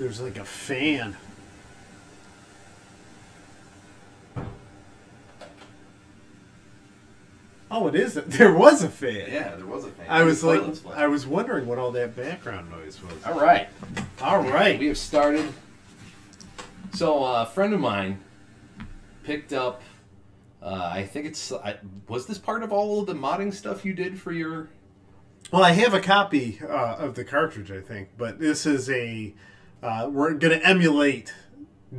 There's like a fan. Oh, it is. There was a fan. Yeah, there was a fan. I was wondering what all that background noise was. All right. All right. We have started. So a friend of mine picked up, I think it's, was this part of all of the modding stuff you did for your... Well, I have a copy of the cartridge, I think, but this is a, we're going to emulate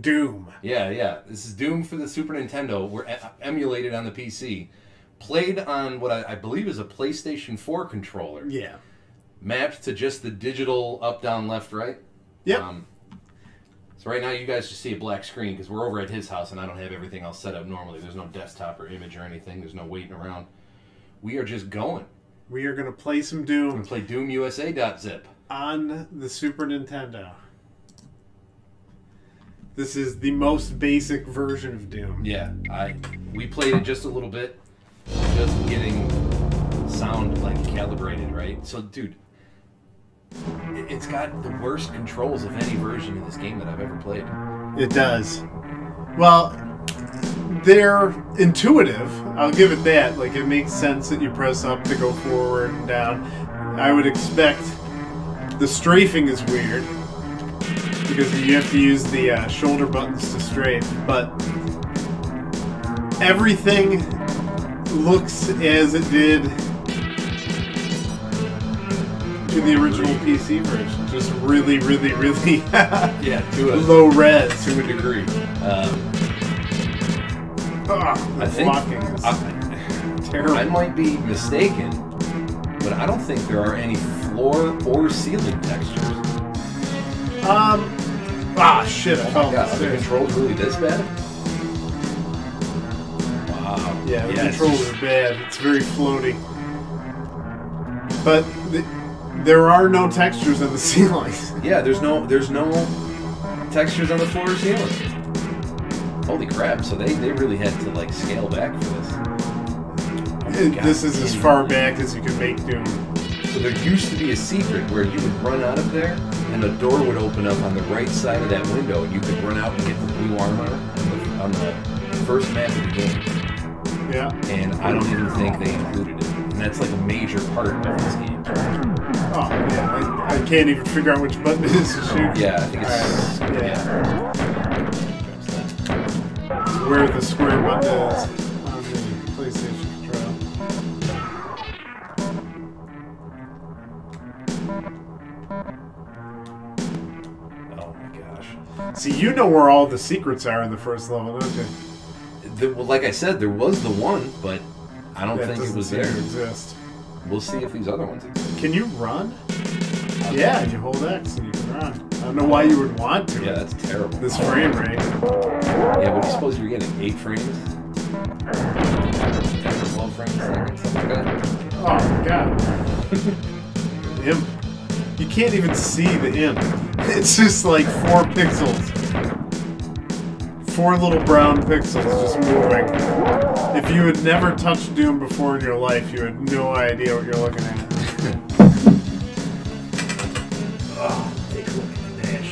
Doom. Yeah. This is Doom for the Super Nintendo. We're emulated on the PC. Played on what I believe is a PlayStation 4 controller. Yeah. Mapped to just the digital up, down, left, right. Yep. So right now you guys just see a black screen because we're over at his house and I don't have everything else set up normally. There's no desktop or image or anything. There's no waiting around. We are just going. We are going to play some Doom. We're going to play DoomUSA.zip. On the Super Nintendo. This is the most basic version of Doom. Yeah, we played it just a little bit. Just getting sound like calibrated, right? So, dude, it's got the worst controls of any version of this game that I've ever played. It does. Well, they're intuitive. I'll give it that. Like, it makes sense that you press up to go forward and down. I would expect the strafing is weird because you have to use the shoulder buttons to strafe, but everything looks as it did in the original PC version. Just really, really, really yeah, to a low res. To a degree. I think terrible. I might be mistaken, but I don't think there are any floor or ceiling textures. Shit, I fell off the controls really this bad? Wow. Yeah, the controls are bad. It's very floaty. But there are no textures on the ceilings. Yeah, there's no textures on the floor or ceiling. Holy crap! So they really had to like scale back for this. This is as far back as you can make Doom. So there used to be a secret where you would run out of there, and the door would open up on the right side of that window, and you could run out and get the blue armor on the first map of the game. Yeah. And I don't even think they included it. And that's like a major part of this game. Oh, yeah. I can't even figure out which button it is to shoot. Yeah, I think it's... Right. Yeah. Where the square button is on the PlayStation controller. Oh my gosh. See, you know where all the secrets are in the first level, don't you? Well, like I said, there was the one, but I don't think it was there. Exist. We'll see if these other ones exist. Can you run? Yeah, you hold X and you can run. I don't know why you would want to. Yeah, that's terrible. This frame rate. Yeah, what do you suppose you're getting? 8 frames? 10 or 12 frames a second? Something like that? Oh my god. Imp. You can't even see the imp. It's just like 4 pixels. 4 little brown pixels just moving. If you had never touched Doom before in your life, you had no idea what you're looking at. Oh, take a look at that.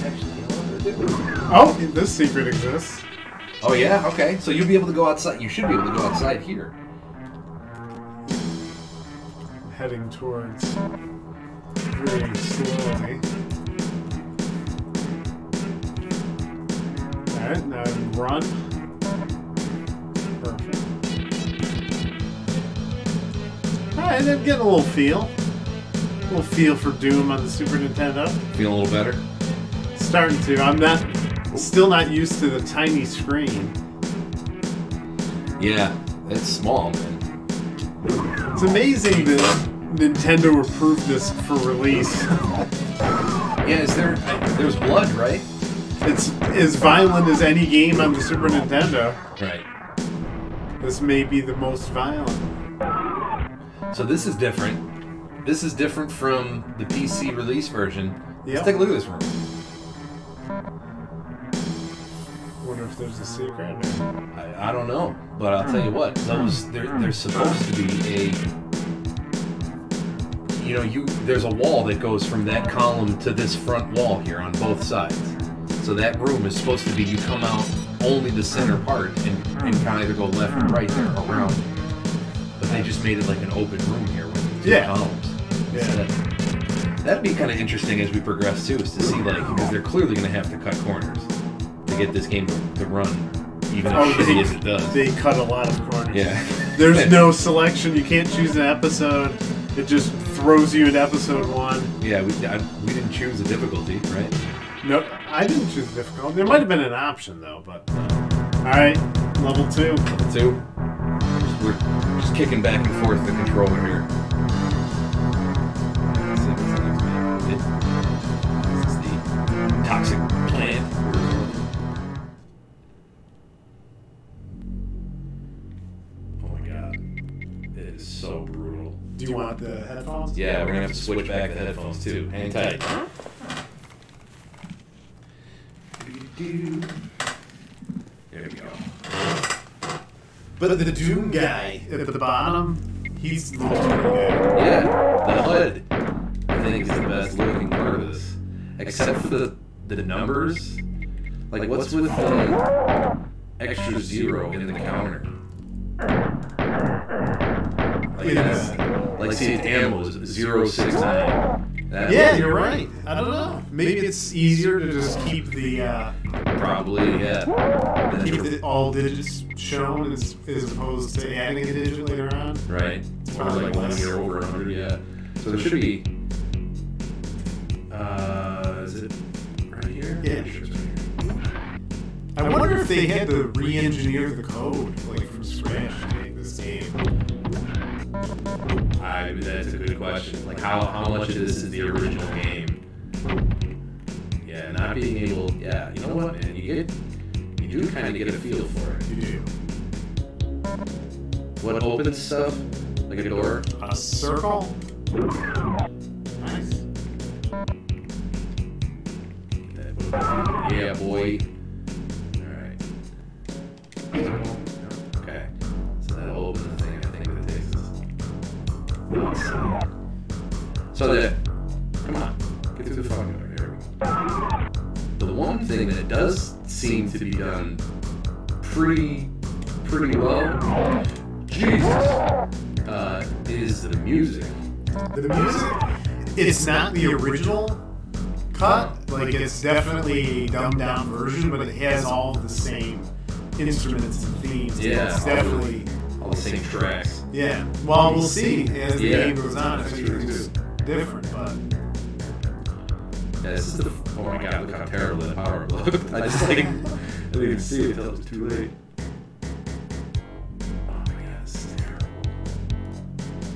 Actually, oh, this secret exists. Oh yeah? Okay. So you'll be able to go outside. You should be able to go outside here. Heading towards very slowly. Alright, now run. Perfect. Alright, I'm getting a little feel. A little feel for Doom on the Super Nintendo. Feeling a little better? Starting to. I'm still not used to the tiny screen. Yeah, it's small, man. It's amazing that Nintendo approved this for release. Yeah, there's blood, right? It's as violent as any game on the Super Nintendo. Right. This may be the most violent. So this is different. This is different from the PC release version. Yep. Let's take a look at this room. Wonder if there's a secret. I don't know, but I'll tell you what. There's supposed to be a you know, there's a wall that goes from that column to this front wall here on both sides. So that room is supposed to be, you come out only the center part and can either go left or right there around. But they just made it like an open room here with 2 columns. Yeah. That'd be kind of interesting as we progress too, is to see, like, because they're clearly going to have to cut corners to get this game to run, even as shitty as it does. They cut a lot of corners. Yeah. There's no selection. You can't choose an episode. It just throws you in episode 1. Yeah, we didn't choose the difficulty, right? Nope, I didn't choose difficult. There might have been an option though, but alright, level 2. Level 2. We're just kicking back and forth the controller here. Let's see what's the next one. This is the toxic plant. Oh my god. It is so brutal. Do you want the headphones? Yeah, we're gonna have to switch back the headphones too. Hang tight. There we go. But the Doom guy at the bottom, he's the pretty good. Yeah, the HUD, I think, is the best looking part of this. Except for the numbers. Like, what's with the extra 0 in the counter? Like, like see, ammo is 069. Yeah, you're right. I don't know. Maybe it's easier to just keep the probably, yeah. Keep all digits shown as opposed to adding a digit later on. Right. Or like when you're over 100, yeah. So there should be. Is it right here? Yeah. Sure it's right here. I wonder if they had to re-engineer the code like from scratch to make this game. That's a good question. Like how much of this is the original game? Yeah, not being able. Yeah, you know what, man? You do kind of get a feel for it. You do. What opens stuff? Like a door? A circle. Nice. Yeah, boy. All right. Okay. So that'll open the thing. I think that takes us. So that, come on, get through the fucking door. Here we go. The one thing that does seem to be done pretty well, Jesus, is the music. The music, it's not the original cut. Like, it's definitely a dumbed down version, but it has all the same instruments and themes. Yeah, It's definitely all the same tracks. Yeah. Well, we'll see as the game goes on if it's different, but. Yeah, this is the. Oh my god, look how terrible that power looked. I just like. I didn't even see it until it was too late. Oh my god, this is terrible.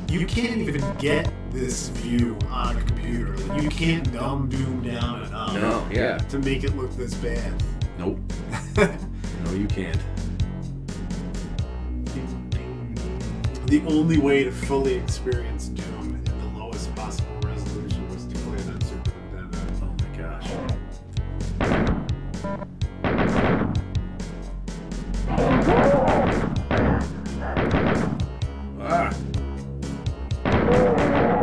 You can't even get this view on a computer. Like, you can't dumb Doom down enough No, yeah. to make it look this bad. Nope. No, you can't. The only way to fully experience Doom at the lowest possible resolution was to play it on Super Nintendo. Oh my gosh. Ah.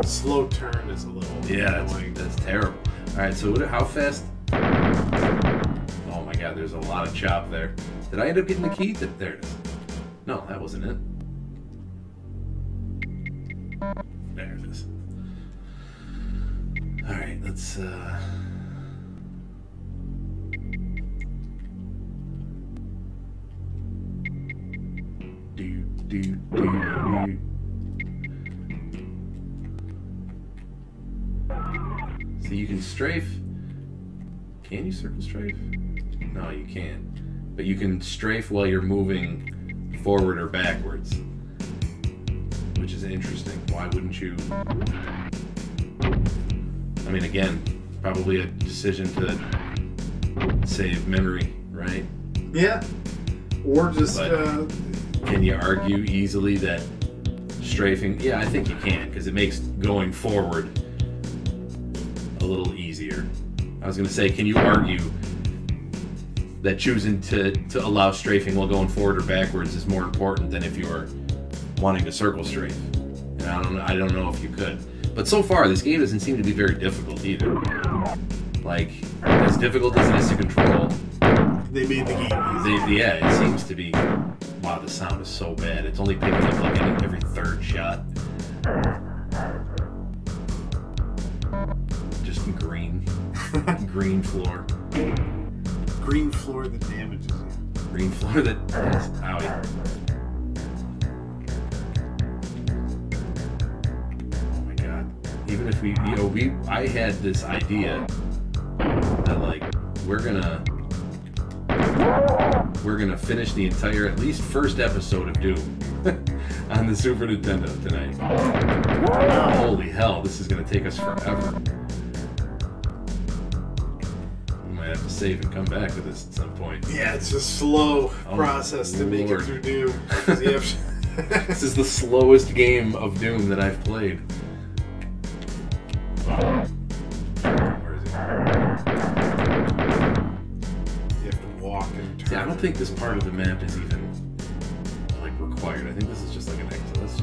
Slow turn is a little. Yeah, that's terrible. All right, so how fast? Oh my god, there's a lot of chop there. Did I end up getting the key? There it is. No, that wasn't it. There it is. All right, let's. Do. So you can strafe. Can you circle strafe? No, you can't. But you can strafe while you're moving forward or backwards, which is interesting. Why wouldn't you? I mean, again, probably a decision to save memory, right? Yeah. Or just. Can you argue easily that strafing? Yeah, I think you can, because it makes going forward a little easier. I was going to say, can you argue that choosing to allow strafing while going forward or backwards is more important than if you're wanting to circle strafe? And I don't know if you could. But so far, this game doesn't seem to be very difficult either. Like, as difficult as it is to control. They made the game easy. Yeah, it seems to be. Wow, the sound is so bad. It's only picking up like every third shot. Just green. Green floor. Green floor that damages you. Green floor that. Yes, owie. Oh my god. Even if we, you know, I had this idea that like we're gonna finish the entire, at least first episode of Doom on the Super Nintendo tonight. Holy hell, this is gonna take us forever. I might have to save and come back to this at some point. Yeah, it's a slow process to make it through Doom. This is the slowest game of Doom that I've played. Where is it? You have to walk and turn. See, I don't think this part of the map is even like required. I think this is just like an exit. Let's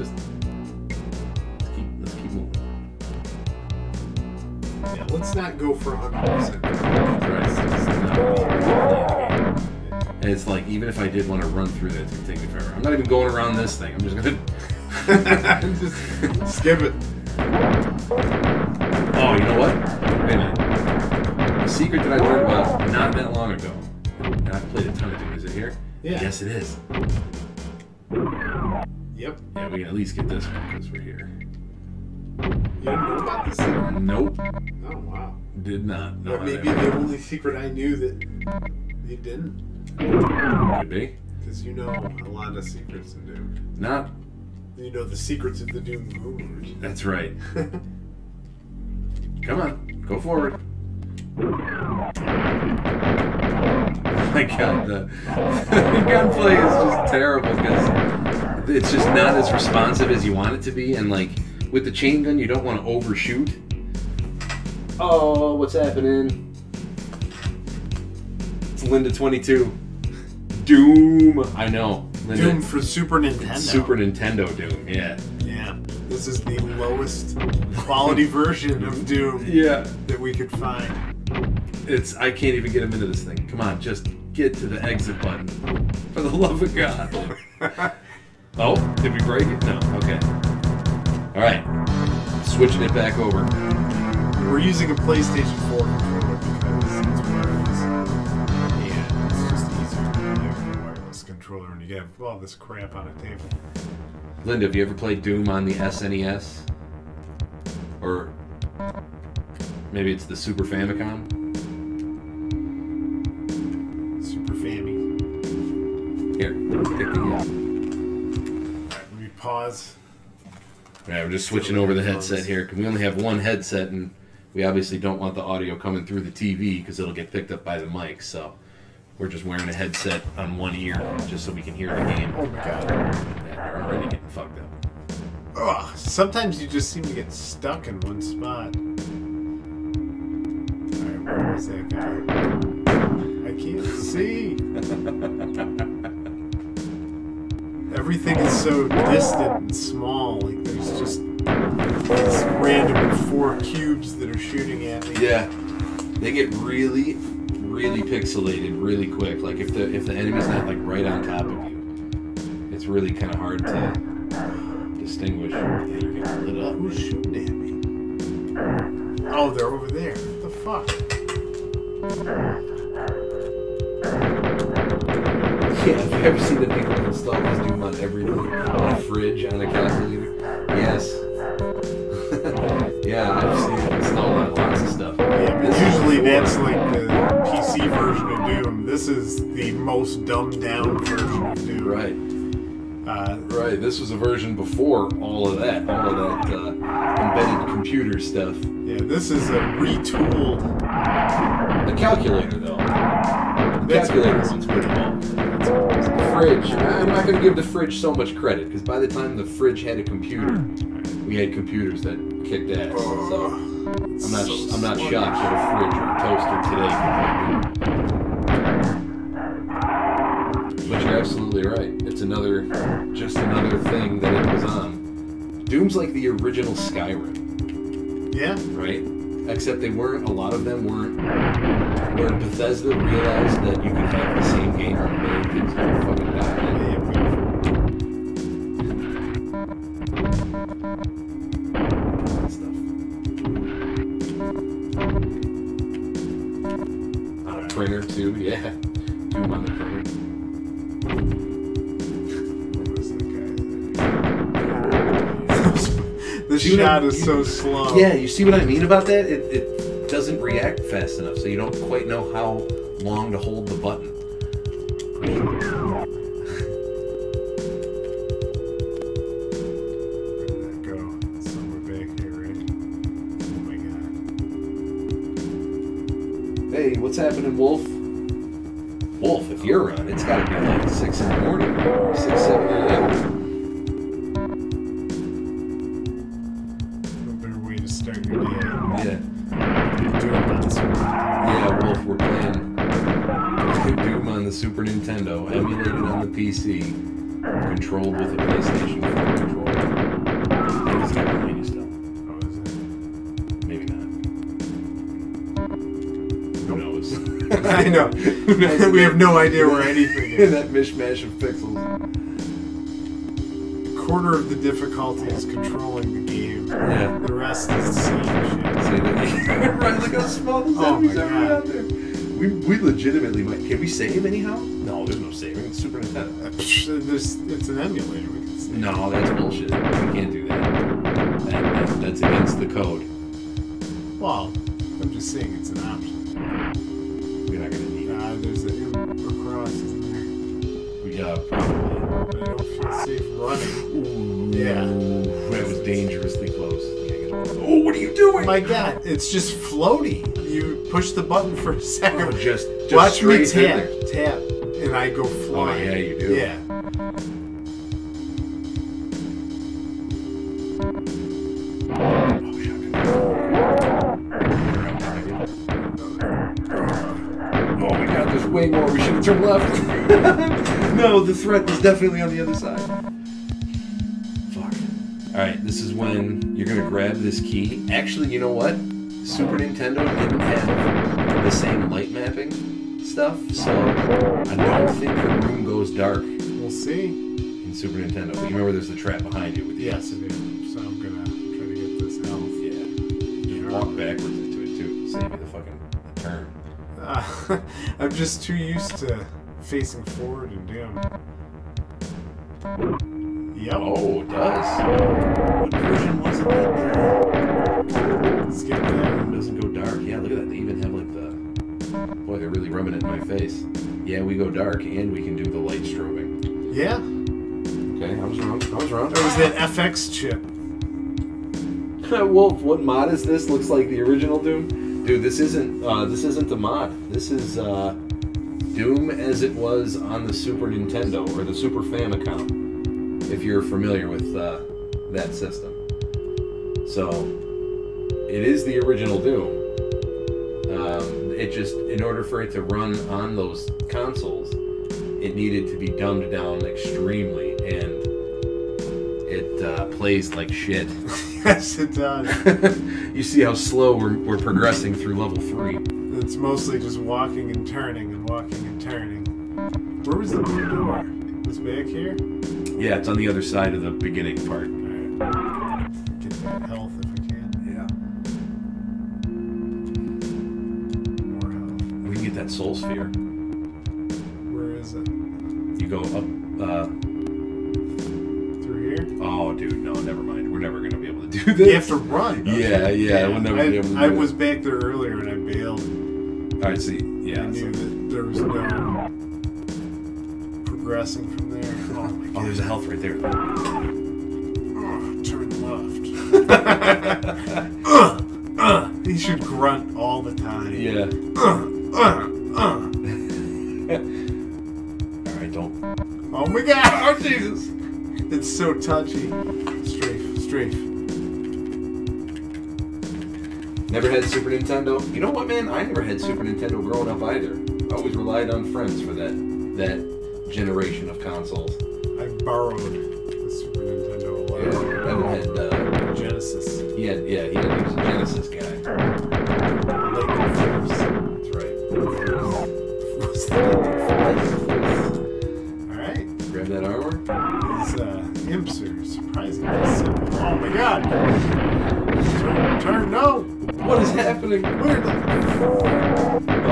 keep moving. Yeah, let's not go for 100%. Right. And it's like, even if I did want to run through that, it's gonna take me forever. I'm not even going around this thing. I'm just gonna just skip it. Oh, you know what? Wait a minute. A secret that I learned about not that long ago. And I've played a ton of Doom. Is it here? Yeah. Yes, it is. Yep. Yeah, we can at least get this one because we're here. You didn't know about this secret? Nope. Oh, wow. Did not. No, Or maybe the only secret I knew that you didn't. Could be. Because you know a lot of secrets in Doom. Not. You know the secrets of the Doom movers. That's right. Come on, go forward. Oh my god, the gunplay is just terrible because it's just not as responsive as you want it to be, and like with the chain gun, you don't want to overshoot. Oh, what's happening? It's Linda 22. Doom. I know. Linda. Doom for Super Nintendo. Super Nintendo Doom. Yeah. Yeah. This is the lowest quality version of Doom that we could find. I can't even get him into this thing. Come on, just get to the exit button. For the love of God. Oh, did we break it? No. Okay. Alright. Switching it back over. We're using a PlayStation 4 controller because it's wireless. And it's just easier to use a wireless controller and you have all this crap on a table. Linda, have you ever played Doom on the SNES? Or maybe it's the Super Famicom? Super Fammy. Here, take the Alright, let me pause. Alright, we're just switching over the headset here, because we only have one headset, and we obviously don't want the audio coming through the TV, because it'll get picked up by the mic, so we're just wearing a headset on one ear, just so we can hear the game. Oh my god. Yeah, we're already getting fucked up. Ugh, sometimes you just seem to get stuck in one spot. Alright, where is that guy? I can't see. Everything is so distant and small. Like there's just these random 4 cubes that are shooting at me. Yeah, they get really, really pixelated really quick. Like if the enemy's not like right on top of you, it's really kind of hard to distinguish. Yeah, you're getting lit up. Who's shooting at me? Oh, they're over there. What the fuck? Yeah, have you ever seen the people install this Doom on everything? On a fridge, on a calculator? Yes. Yeah, I've seen it installed on lots of stuff. Yeah, but usually that's like the PC version of Doom. This is the most dumbed down version of Doom. Right. Right, this was a version before all of that embedded computer stuff. Yeah, this is a retooled... The calculator, though. The calculator one's pretty cool. The fridge, I'm not going to give the fridge so much credit, because by the time the fridge had a computer, we had computers that kicked ass. So I'm not shocked that a fridge or a toaster today can play Doom. But you're absolutely right. It's just another thing that it was on. Doom's like the original Skyrim. Yeah. Right? Except they weren't, a lot of them weren't, where Bethesda realized that you could have the same game on a million things and you fucking die. On a printer too, yeah. Doom on the printer. The shot is so slow. Yeah, you see what I mean about that? It doesn't react fast enough, so you don't quite know how long to hold the button. Where did that go? It's somewhere back here, right? Oh my god. Hey, what's happening, Wolf? Wolf, if you're on, it's gotta be like 6 in the morning. 6, 7 a.m. Start your day. Yeah. Yeah, Wolf, we're playing Doom on the Super Nintendo, emulated on the PC, controlled with a PlayStation 4 controller. Maybe it's got behind you still. Oh, is it? Maybe not. Who knows? I know. We have no idea where anything is. In that mishmash of pixels. A quarter of the difficulty is controlling the game. Yeah. The rest is seeing shit. Right, look how small those enemies are out there. We legitimately might. Can we save anyhow? No, there's no saving. It's Super Nintendo. It's an emulator. We can save. No, that's bullshit. We can't do that. That's against the code. Well, I'm just saying it's an option. We're not gonna need it. There's a cross, isn't there? Yeah, probably. But I don't feel safe running. Ooh, yeah. That was dangerously close. Oh, what are you doing? My god, it's just floaty. You push the button for a second. Oh, just watch me tap, and I go flying. Oh, yeah, you do. Yeah. Oh my god, there's way more. We should have turned left. No, the threat is definitely on the other side. Fuck. Alright, this is when you're gonna grab this key. Actually, you know what? Super Nintendo didn't have the same light mapping stuff, so I don't think the room goes dark. We'll see. In Super Nintendo. But you remember there's the trap behind you with the yes, I do. So I'm gonna try to get this health. Yeah. Just walk backwards into it too. Save you the fucking turn. I'm just too used to facing forward and down. Yep. Oh, it does. What version was it that skip that? Doesn't go dark? Yeah, look at that. They even have like the... Boy, they're really rubbing it in my face. Yeah, we go dark and we can do the light strobing. Yeah. Okay, I was wrong. It was that FX chip. Wolf, what mod is this? Looks like the original Doom. Dude, this isn't the mod. This is Doom as it was on the Super Nintendo or the Super Famicom, if you're familiar with that system. So it is the original Doom. It just, in order for it to run on those consoles, it needed to be dumbed down extremely, and it plays like shit. Yes, it does. You see how slow we're progressing through level 3. It's mostly just walking and turning and walking and turning. Where was the blue door? Was it back here? Yeah, it's on the other side of the beginning part. Alright. Get that health if we can. Yeah. More health. We can get that soul sphere. Where is it? You go up, through here? Oh, dude, no, never mind. We're never going to be able to do this. You have to run. Yeah, we'll never be able to do I was back there earlier and I bailed. Alright, see, yeah. I knew that there was no progressing from there. Oh, my God. Oh, there's a health right there. Oh, turn left. He should grunt all the time. Yeah. Alright, don't. Oh my god! Oh, Jesus! It's so touchy. Strafe. Never had Super Nintendo. You know what, man? I never had Super Nintendo growing up either. I always relied on friends for that generation of consoles. I borrowed the Super Nintendo a lot. Yeah, I haven't had Genesis. He was a Genesis guy. Lightning Force. That's right. Alright. Grab that armor. These imps are surprisingly simple. Oh my god! Turn, no! What is happening? Where the...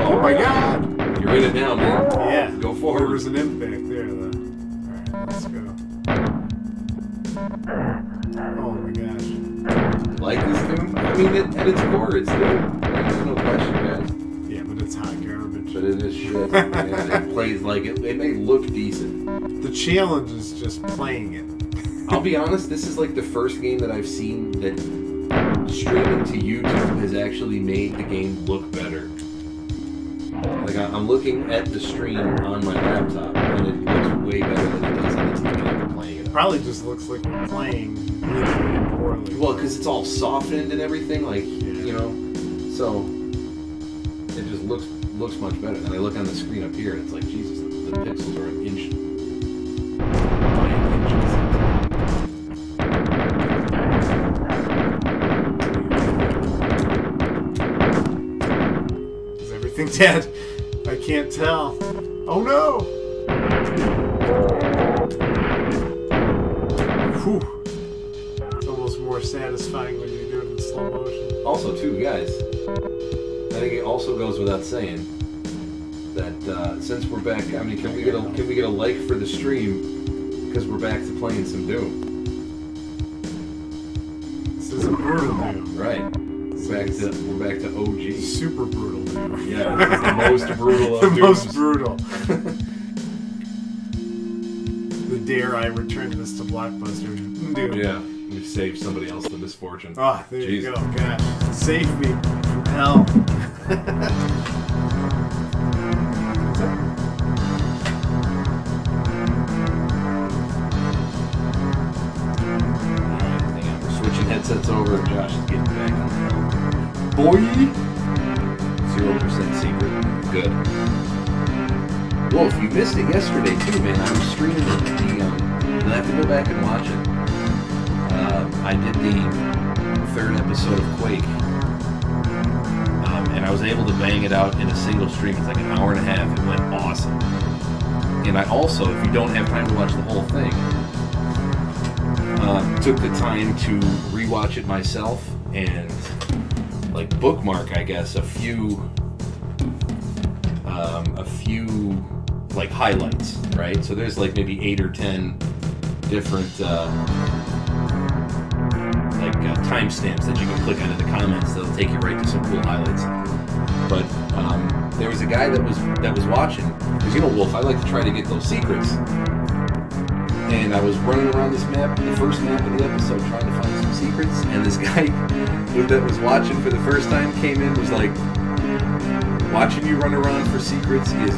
Oh my god! You're in it now, man. Yeah. Go forward. There was an imp back there, though. Alright, let's go. Oh my gosh. Like this Doom? I mean, at its core, it's Doom. There's no question, guys. Yeah, but it's hot garbage. But it is shit. And it plays like it. It may look decent. The challenge is just playing it. I'll be honest, this is like the first game that I've seen that streaming to YouTube has actually made the game look better. Like, I'm looking at the stream on my laptop, and it looks way better than it does on the TV that we're playing it on. Probably just looks like we're playing really poorly. Well, because it's all softened and everything, like, you know, so it just looks much better. And I look on the screen up here, and it's like, Jesus, the pixels are an inch. Is everything dead? I can't tell. Oh no! Whew. It's almost more satisfying when you do it in slow motion. Also, too, guys, I think it also goes without saying that since we're back, I mean, can we get a like for the stream because we're back to playing some Doom? This is a brutal Doom. Right. We're back to OG. Super brutal Doom. Yeah, this is the most brutal of the Dooms. most brutal. The dare I return this to Blockbuster Doom. Yeah, we saved somebody else the misfortune. Ah, there you Jesus. go. Gosh, save me from hell. We're switching headsets over. Josh is getting back on the phone. Boy! 0% secret. Good. Well, if you missed it yesterday too, man, I was streaming the you'll have to go back and watch it. I did the 3rd episode of Quake. And I was able to bang it out in a single stream. It's like an hour and a half. It went awesome. And I also, if you don't have time to watch the whole thing, took the time to rewatch it myself and like bookmark, I guess, a few like highlights, right? So there's like maybe 8 or 10 different timestamps that you can click on in the comments that'll take you right to some cool highlights. But there was a guy that was watching, because you know, Wolf, I like to try to get those secrets. And I was running around this map, the first map of the episode, trying to find some secrets, and this guy that was watching for the first time came in, was like, watching you run around for secrets is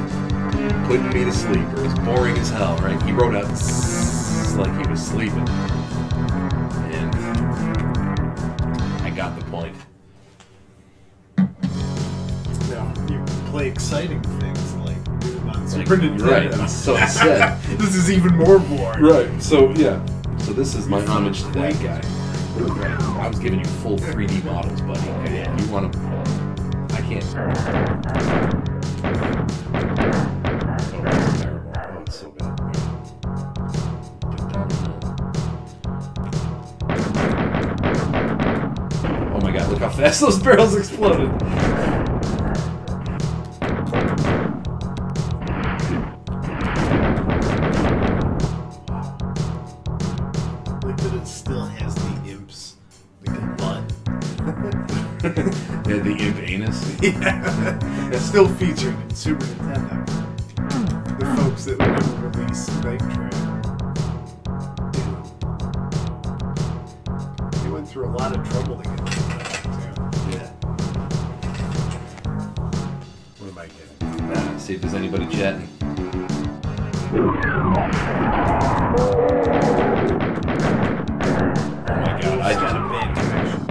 putting me to sleep, or it's boring as hell, right? He wrote out like he was sleeping. And I got the point. No, you play exciting things like Doom on Super Nintendo. Right, so instead, this is even more boring. right, so yeah. So this is my homage to that guy. Right. I was giving you full 3D models, buddy. Okay, if you want to... I can't... Oh, it's terrible. Oh, it's so bad. Oh my god, look how fast those barrels exploded. Like that it still has the imps. Like a butt. Yeah, the imp anus. Yeah. It's still featured in Super Nintendo. The folks that would never release Night Train. They went through a lot of trouble to get that too. Yeah. What am I getting? See if there's anybody chatting. Oh my god, I Got just... a bad connection.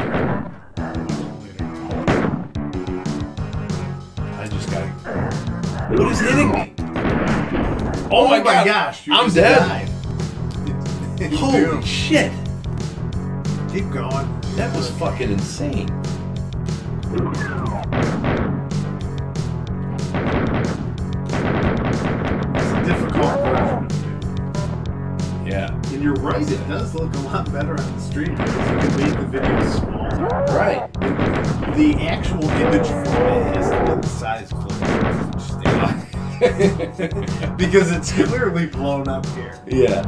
I just got... What is hitting me? Oh my god. gosh, you I'm just dead. died. Holy shit. Keep going. That was fucking insane. It's a difficult version. Yeah. And you're right, it does look a lot better on the stream because you can make the video smaller. Right. The actual image format has to be the size of the because it's clearly blown up here. Yeah.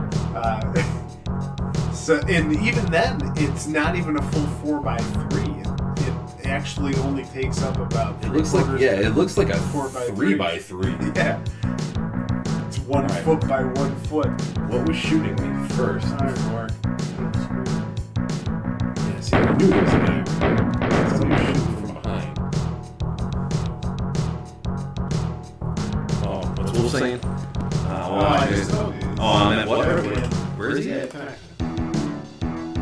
So, and even then, it's not even a full 4x3. It actually only takes up about. It looks like it looks like a 4x3. 3x3. Yeah. It's 1 foot by 1 foot. What was shooting me first? Before. Yeah, see, I knew there was a guy over here. Somebody was shooting from behind. Oh, what's Wolf saying? I'm at what? Where is he at?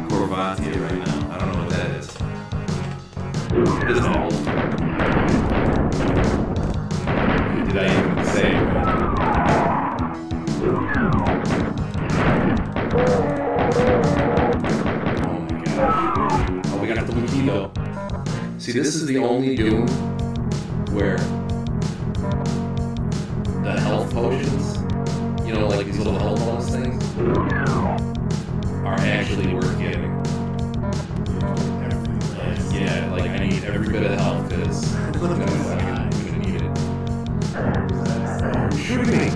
Corvatia right now. I don't know what that is. What is that? Did I even say it right? Oh my gosh. Oh, we got the Lukido. See, this is the only Doom where the health potions, you know, like these little health bonus things, are actually worth getting. Yeah, like I need every bit of health because I'm gonna need it. Oh, shoot me!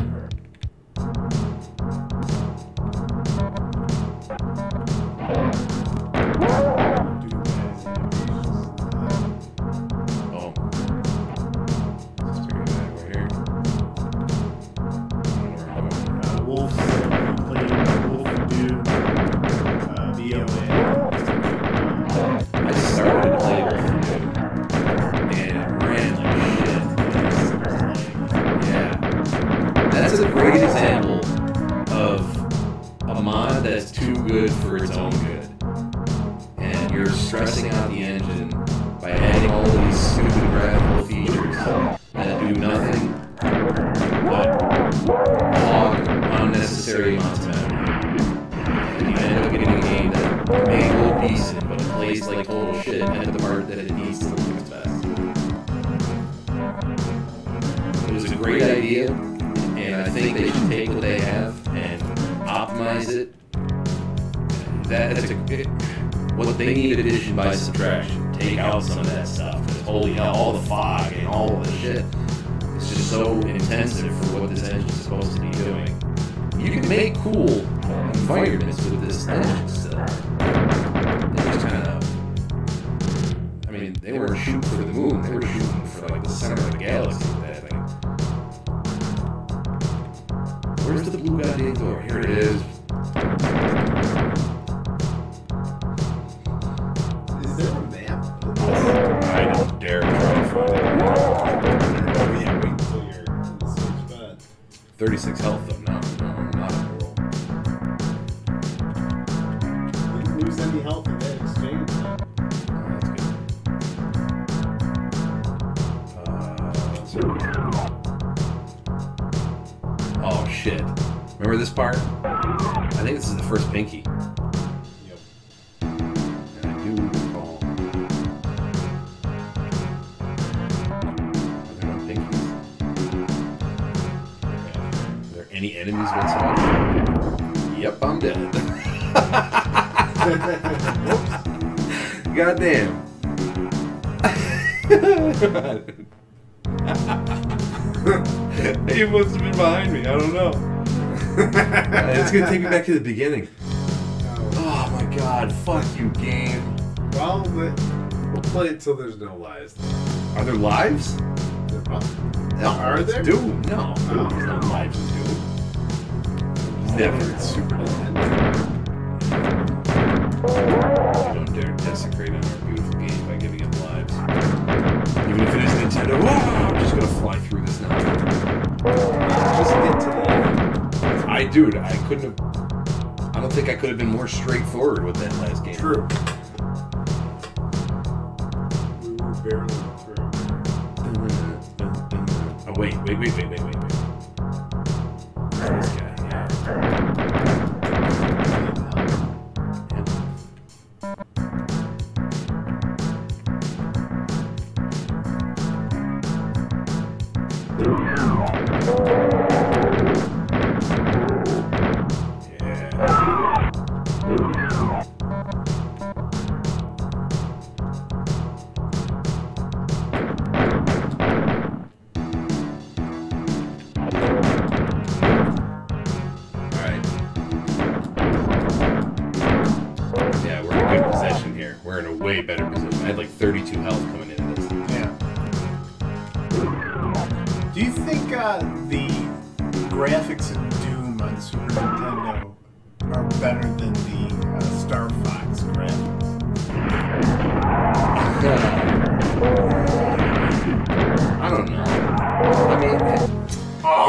Oh. Let's bring it back over here. Wolf, playing Wolf Dude, VOA. I started to play Wolf and it ran like shit. Yeah. That's a great example of a mod that's too good for its own good. And you're stressing out the engine by adding all of these stupid graphical features that do nothing but hog unnecessary amounts of memory. And you end up getting a game that may look decent, but plays like total shit at the part that it needs to look its best. It was a great idea, and I think they should take what they have and optimize it. What they need addition by subtraction. Take out some of that stuff. Because holy hell, all the fog and all of the shit is just so intensive for what this engine is supposed to be doing. You can make cool environments with this engine still. They just kind of... I mean, they weren't shooting for the moon. They were shooting for like the center of the galaxy with that thing. Where's the blue goddamn door? Here it is. Is there a map? I don't dare try to find it. Yeah, wait until you're in the same spot. 36 health though. No, I'm not on the roll. You didn't lose any health in that exchange. That's good. Oh shit. Remember this part? I think this is the first pinky. Yep. And I do recall. Are there no pinkies? Are there any enemies whatsoever? Yep, I'm dead. Goddamn. He must have been behind me. I don't know. It's gonna take me back to the beginning. Oh my god! Fuck you, game. Well, we'll play it till there's no lives. Are there lives? There possibly. No, Are there? Doom. No, there's no lives in Doom. Never. It's Super Nintendo. Don't dare desecrate our beautiful game by giving it lives. Even if it is Nintendo, I'm just gonna fly through this now. Just get to the end. Dude, I couldn't have. I don't think I could have been more straightforward with that last game. True. We were barely through. Oh wait. This guy, yeah. Way better position. I had like 32 health coming into this. Yeah. Do you think the graphics in Doom on Super Nintendo are better than the Star Fox graphics? I don't know. I mean,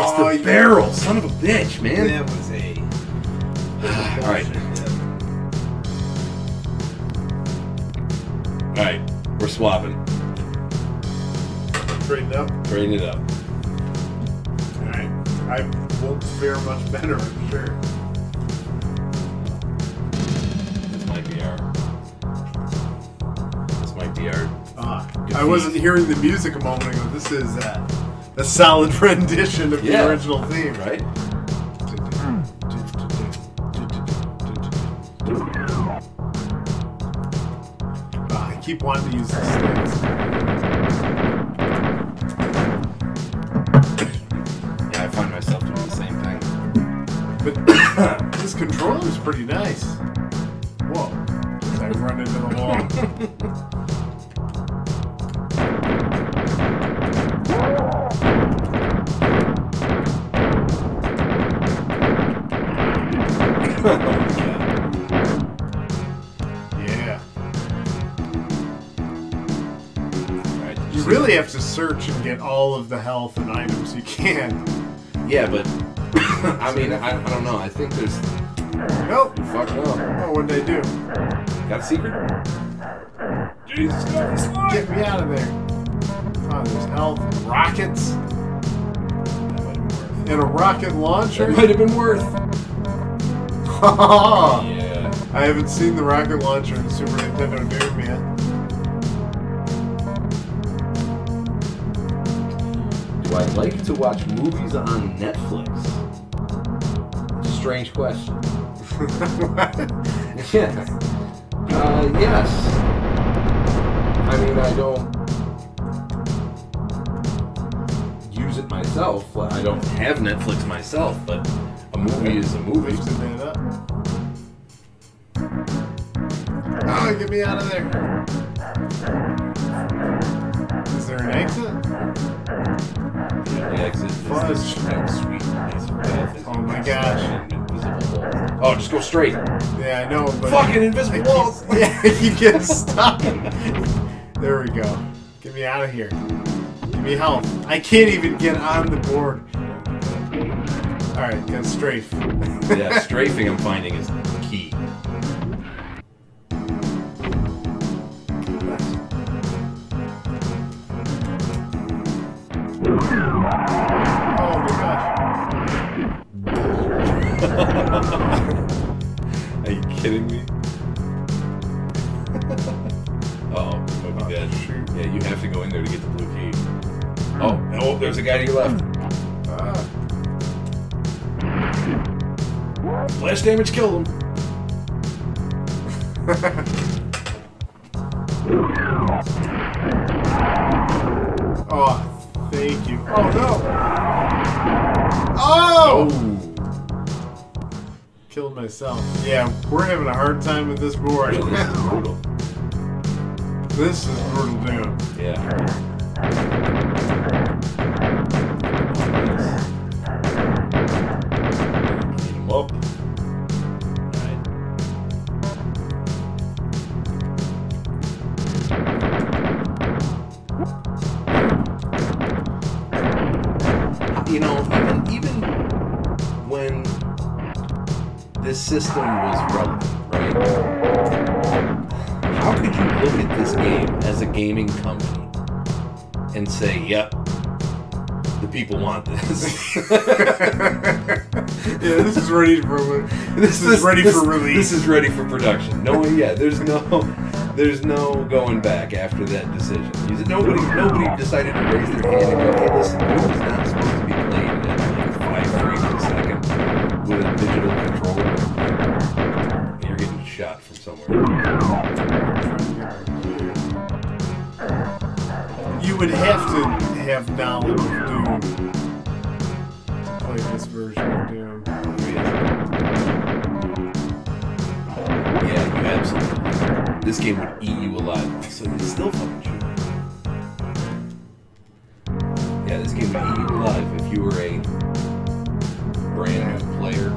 it's the barrel, son of a bitch, man. That was a. All right. Alright, we're swapping. Trading up? Trading it up. Alright. I won't fare much better, I'm sure. This might be our... I wasn't hearing the music a moment ago. This is a solid rendition of the original theme. Right? Keep wanting to use the SNES. Yeah, I find myself doing the same thing. But this controller is pretty nice. Whoa. I run into the wall. You really have to search and get all of the health and items you can. Yeah, but I mean, I don't know. I think there's. Nope. Fuck no. Oh, what'd they do? Got a secret? Jesus Christ! Get me out of there. Oh, there's health and rockets. That might have been worth. And a rocket launcher. That might have been worth. Yeah. I haven't seen the rocket launcher in Super Nintendo Doom yet. Do I like to watch movies on Netflix? It's a strange question. Yeah. Yes. I mean, I don't use it myself. I don't have Netflix myself, but a movie is a movie. Lifting it up. Oh, get me out of there. Is there an exit? The exit is this sweet piece of death. Oh my gosh. Oh, just go straight. Yeah, I know, but... Fucking invisible walls! Yeah, you get stuck. There we go. Get me out of here. Give me health. I can't even get on the board. Alright, got strafe. Yeah, strafing I'm finding is key. Oh my gosh. Are you kidding me? Uh-oh, might be dead. Yeah, you have to go in there to get the blue key. Oh, no, there's a guy to your left. Splash damage killed him. Oh, thank you. Oh no! Oh! Killed myself. Yeah, we're having a hard time with this board. This is brutal. This is brutal doom. Yeah. Clean him up. You know, even when this system was relevant, right? How could you look at this game as a gaming company and say, "Yep, the people want this"? Yeah, this is ready for this is ready for release. This is ready for production. No, yeah, there's no going back after that decision. Nobody decided to raise their hand and go, "Hey, listen, Doom is not knowledge of Doom to play this version of Doom. Yeah, you absolutely. This game would eat you alive, so it's still fucking shoot. Yeah, this game would eat you alive if you were a brand new player.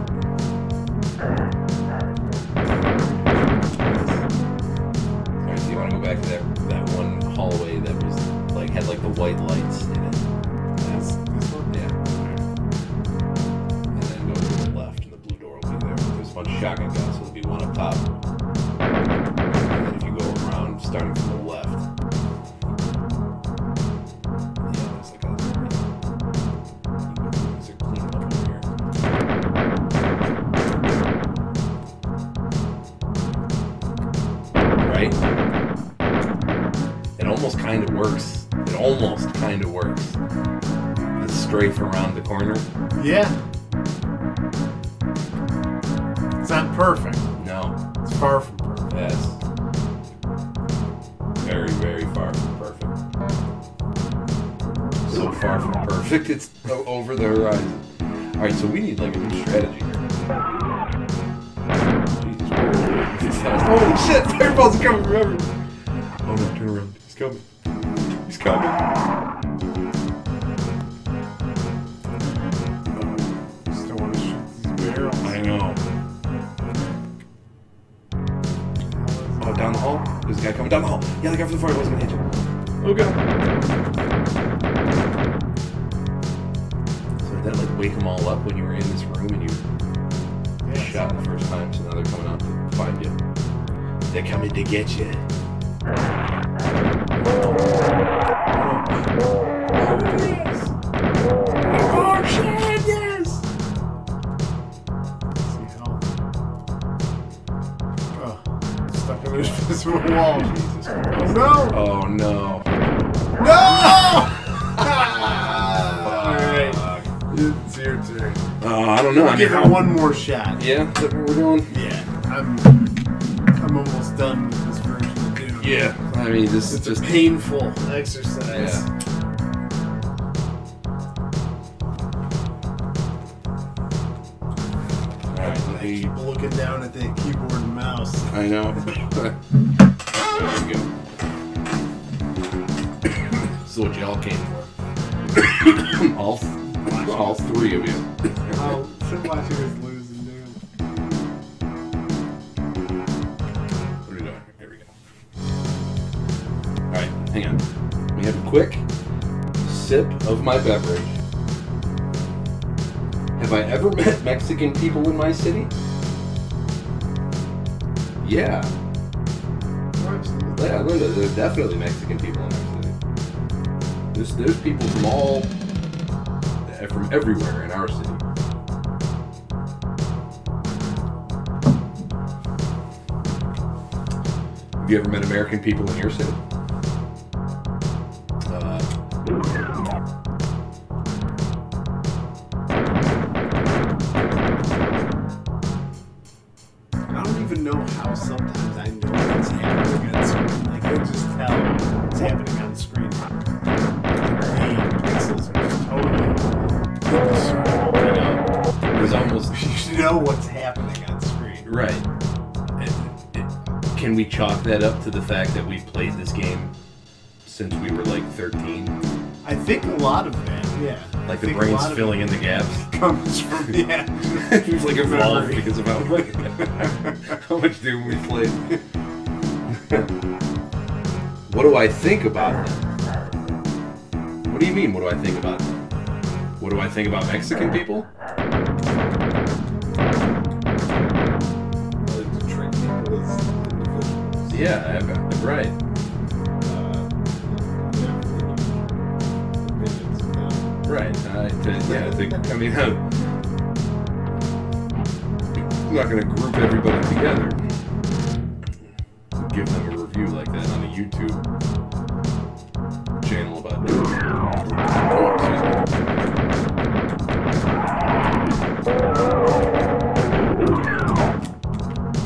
Alright, so you want to go back to that one hallway that was like had like the white lights in it. That's this one? Yeah. And then go to the left and the blue door will be there. There's a bunch of shotgun guns, so there'll be one up top. And then if you go around starting from the left. Yeah, there's like there's a clean up over here. Right? It almost kind of works. It almost kind of works. The strafe around the corner. Yeah. It's not perfect. No. It's far from perfect. Yes. Very, very far from perfect. So far from perfect, it's over the horizon. Alright, so we need like a new strategy here. Jesus Christ. Holy shit! Fireballs are coming from everywhere! Oh no, turn around. He's coming. He's coming. Still want to shoot these barrels. I know. Oh, down the hall? There's a guy coming down the hall. Yeah, the guy from the fireball's gonna hit you. Oh god. So did that like wake them all up when you were in this room and you shot the first time, so now they're coming out to find you. They're coming to get you. Oh shit, yes! See how? Oh, stuck in this wall. Jesus Christ. Oh no! Oh no. No! Alright. It's your turn. I don't know. I'll give it one more shot. Yeah, is that what we're doing? Yeah. I'm almost done with this version of Doom. Yeah. I mean, this It's is just a painful exercise. Yeah. Alright, I keep looking down at the keyboard and mouse. I know. There we go. This is what y'all came for. all three of you. I'll sit watching us lose and Doom. What are we doing? Here we go. Alright, hang on. We have a quick sip of my beverage. Have I ever met Mexican people in my city? Yeah. Yeah, Linda, there's definitely Mexican people in our city. There's people from everywhere in our city. Have you ever met American people in your city? I don't even know how sometimes I know what's happening on screen. Like, I can just tell what's happening on screen. The pixels are just totally small. I know. There's almost... You know what's happening on screen. Right. Can we chalk that up to the fact that we've played this game since we were like 13? I think a lot of that, yeah. Like the brain's filling in the gaps? Comes from, yeah. It was like evolved because of how much Doom we played. What do I think about them? What do you mean, what do I think about them? What do I think about Mexican people? Yeah, right. Right. I'm not going to group everybody together. Give them a review like that on a YouTube channel about Doom. Oh, excuse me.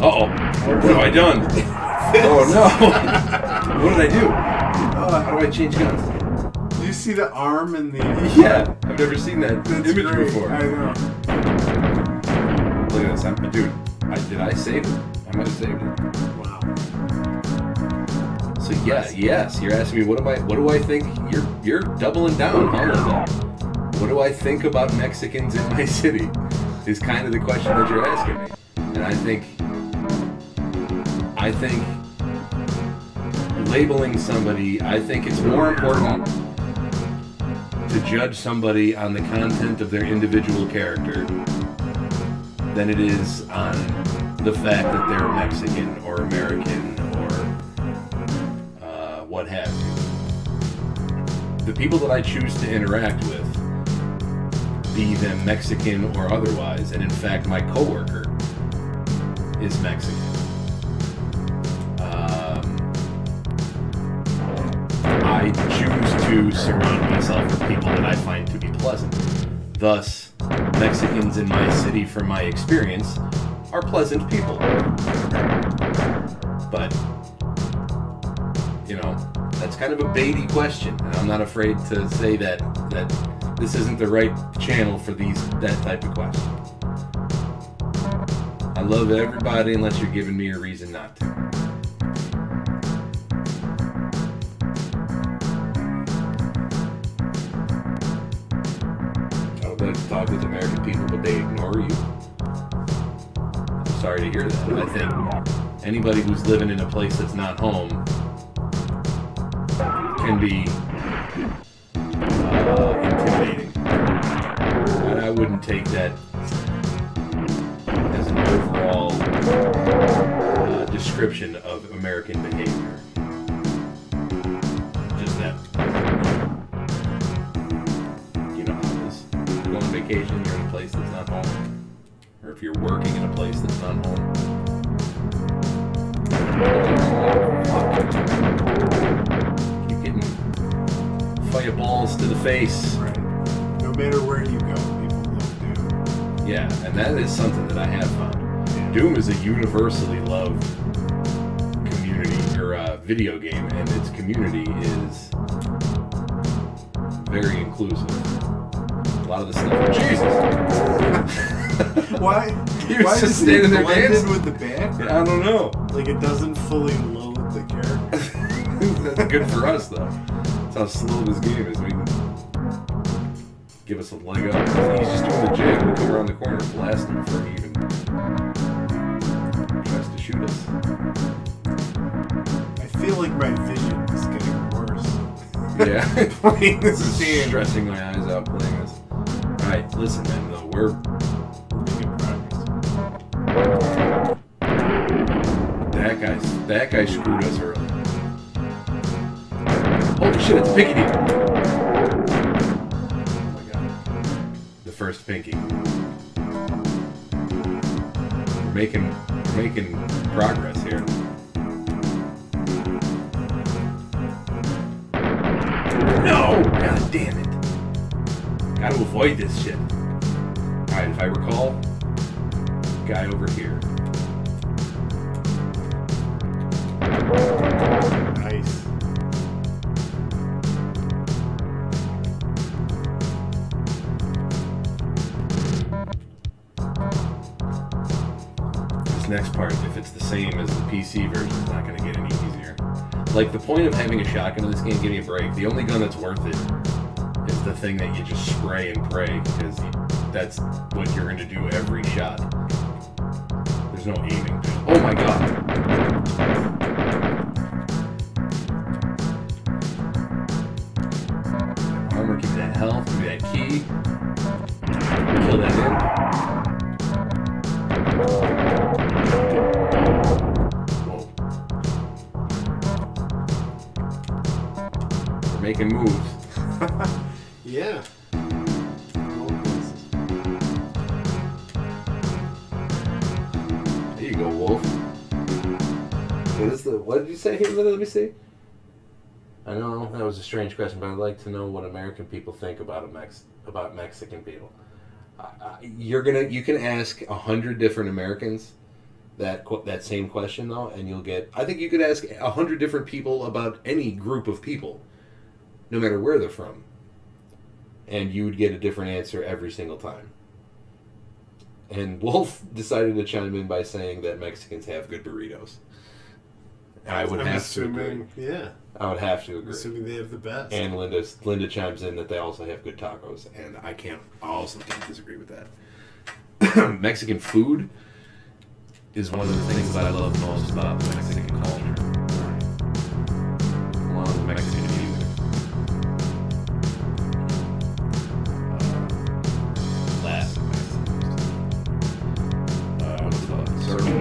Uh-oh. What have I done? Oh no! What did I do? How do I change guns? You see see the arm and the... Yeah, I've never seen that image great. before. I know. Look at this. Dude, did I save it? I might have saved it. Wow. So yes, you're asking me what do I think? You're doubling down on that. What do I think about Mexicans in my city? Is kind of the question that you're asking me. And I think labeling somebody, I think it's more important to judge somebody on the content of their individual character than it is on the fact that they're Mexican or American or what have you. The people that I choose to interact with, be them Mexican or otherwise, and in fact my coworker is Mexican. I choose to surround myself with people that I find to be pleasant. Thus, Mexicans in my city, from my experience, are pleasant people. But, you know, that's kind of a baity question, and I'm not afraid to say that this isn't the right channel for that type of question. I love everybody unless you're giving me a reason not to. I would like to talk with American people, but they ignore you. I'm sorry to hear that. I think anybody who's living in a place that's not home can be intimidating. And I wouldn't take that as an overall description of American behavior. Just that, you know how it is. If you're going on vacation, you're in a place that's not home. Or if you're working in a place that's not home. You're getting fireballs to the face. Right. No matter where you go, people love Doom. Yeah, and that is something that I have found. Doom is a universally loved community or video game, and its community is very inclusive. A lot of the stuff. Jesus! Why? He was just standing there blended dancing with the band? I don't know. Like it doesn't fully load the character. That's good for us, though. That's how slow this game is. We can give us a leg up. He's just doing the jig. We come around the corner, blast him before he even tries to shoot us. I feel like my vision is getting worse. Yeah. Playing this This is game. stressing my eyes out playing this. Alright, listen, man, though, we're Making progress. that guy screwed us early. Holy shit, it's Pinky. Oh my god. The first Pinky. We're making progress here. No! God damn it. Gotta avoid this shit. Alright, if I recall, guy over here. Nice. This next part, if it's the same as the PC version, it's not going to get any easier. Like, the point of having a shotgun in this game, give me a break. The only gun that's worth it is the thing that you just spray and pray, because that's what you're going to do every shot. There's no aiming. Oh my god. Armor, give me that health, give me that key. Kill that in. Whoa. We're making moves. Yeah. There you go, Wolf. What did you say here? Let me see. I know that was a strange question, but I'd like to know what American people think about Mexican people. You can ask 100 different Americans that same question though, and you'll get. I think you could ask 100 different people about any group of people, no matter where they're from, and you would get a different answer every single time. And Wolf decided to chime in by saying that Mexicans have good burritos. I would have to agree. Yeah. I would have to agree. I'm assuming they have the best. And Linda chimes in that they also have good tacos, and I also can't disagree with that. Mexican food is one of the things that I love most about Mexican culture. Along with Mexican music. Classic Mexican music. What's it called? Circle.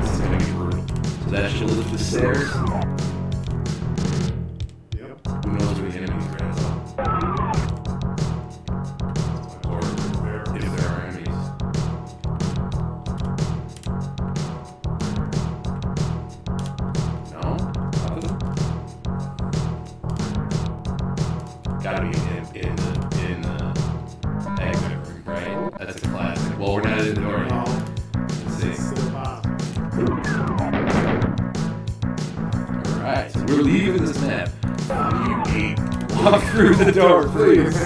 This is going to be brutal. So that should lift the stairs. Yep. Who knows what the enemies are at? Or if there are enemies. No? Nothing? Gotta be in the exit room, right? That's a classic. Well, we're not in the door yet. Let's see. Alright, so we're leaving this map. You eight. Walk through the door, please.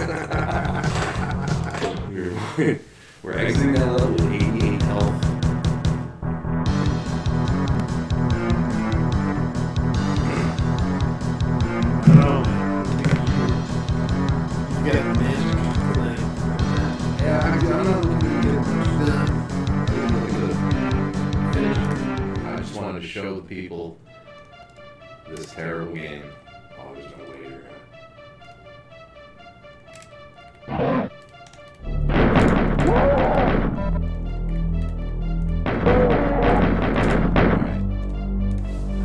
We're exiting that level with 88 health. You got a magic plan. Yeah, I'm not looking good. I just wanted to show the people this terrible game. Oh, there's no way you're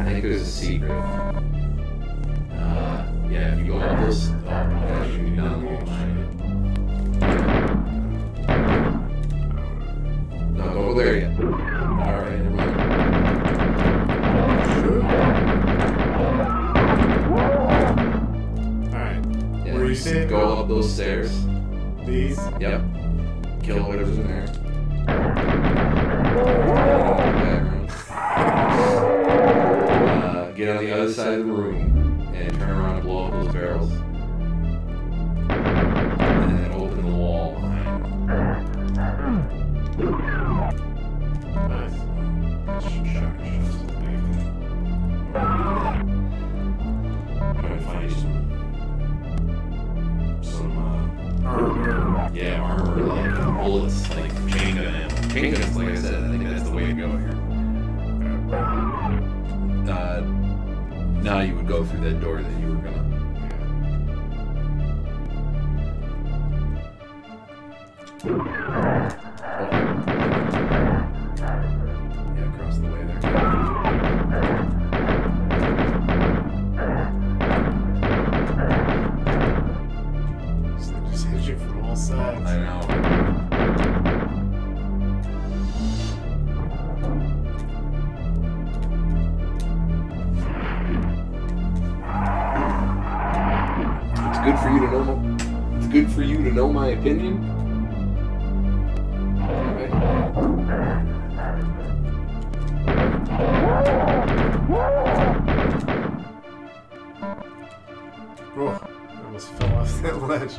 I think there's a secret. Yeah, if you go up this, yeah, shoot me down the wall. No, don't go there yet. Alright, never mind. Alright. Yeah, Where you say go up those stairs. These? Yep. Kill whatever's in there. Get on the other side of the room and turn around and blow up those barrels. And then open the wall behind them. Nice. Trying to find you some Armor. yeah, armor, like bullets, like chain gun ammo. Chain guns, like I said, I think that's the way to go here. Now you would go through that door that you were gonna. Yeah, across the way there. So they just hit you from all sides. I know. It's good for you to know. It's good for you to know my opinion. Okay. Oh, I almost fell off that ledge.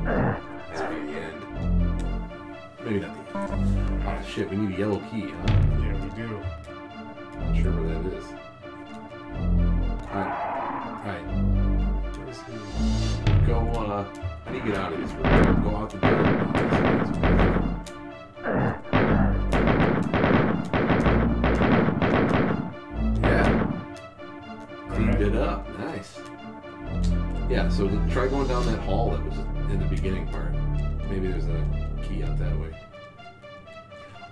That's maybe the end. Maybe not the end. Oh shit, we need a yellow key, huh? Yeah, we do. Not sure where that is. Alright. Where's he? Go, how do you get out of this room? Go out the door. Yeah. Cleaned it up. Nice. Yeah, so try going down that hall that was in the beginning part. Maybe there's a key out that way.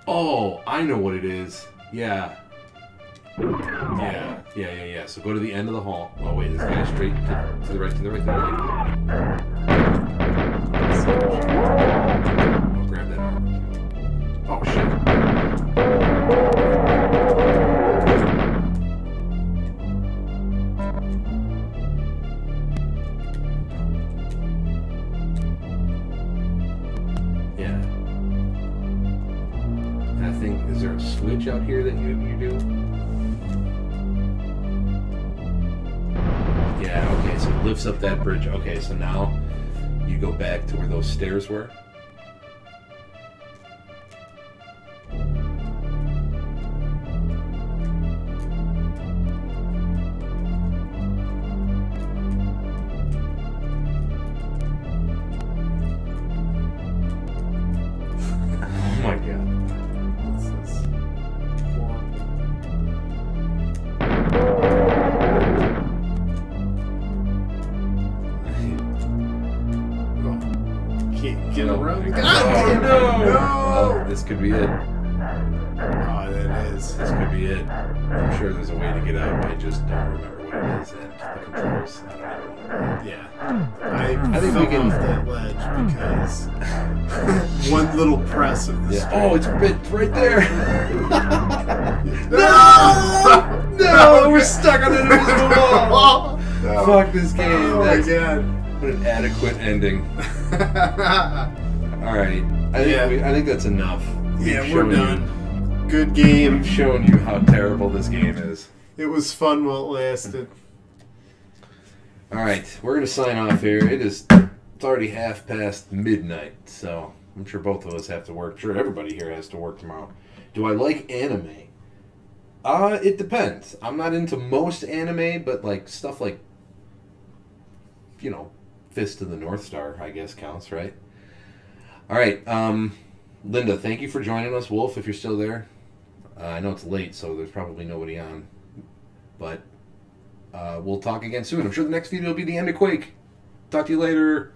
Oh, I know what it is. Yeah. Yeah. So go to the end of the hall. Oh wait, this guy straight to the right, to the right, to the right. I'll grab that armor. Oh shit. Yeah. I think, is there a switch out here that you do? Yeah, okay, so it lifts up that bridge. Okay, so now you go back to where those stairs were. Oh my god. This is horrible. Oh, can't get around. Oh, no! No! Oh, this could be it. Oh, that is. This could be it. I'm sure there's a way to get out. I just don't remember what it is. And the controls. I don't know. Yeah. I think fell we can- off that ledge because one little press of the Yeah. Oh, it's right there. No! No, we're stuck on the invisible wall. No. Fuck this game. Oh my That's god. what an adequate ending. All right, Yeah. I think that's enough. Yeah, We've we're shown you- done. Good game. We've shown you how terrible this game is. It was fun while it lasted. All right, we're gonna sign off here. It's already midnight, so I'm sure both of us have to work. I'm sure everybody here has to work tomorrow. Do I like anime? It depends. I'm not into most anime, but like stuff like, you know, Fist of the North Star, I guess counts, right? All right, Linda, thank you for joining us. Wolf, if you're still there, I know it's late, so there's probably nobody on, but we'll talk again soon. I'm sure the next video will be the end of Quake. Talk to you later.